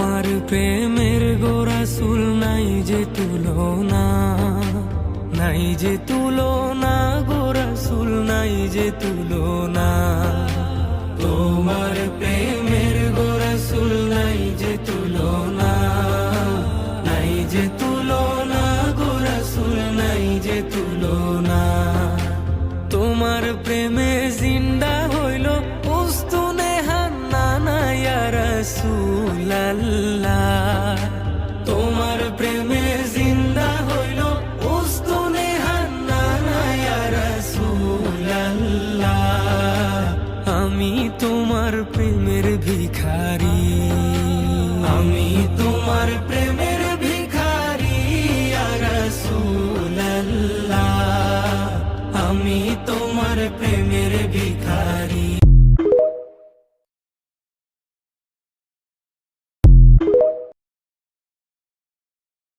তোমার প্রেমের গো রাসূল নাই যে তুলনা, নাই যে তুলনা গো রাসূল নাই যে তুলনা। তোমার প্রেমের গো রাসূল নাই যে তুলনা, নাই যে তুলনা গো রাসূল নাই যে তুলনা। তোমার প্রেমে জিন্দা হইল উস্তুনে হান্নানা ইয়া রাসূলাল্লাহ। তোমার প্রেমে জিন্দা হইল উস্তুনে হান্নানা ইয়া রাসূলাল্লাহ। আমি তোমার প্রেমের ভিখারি, আমি তোমার প্রেম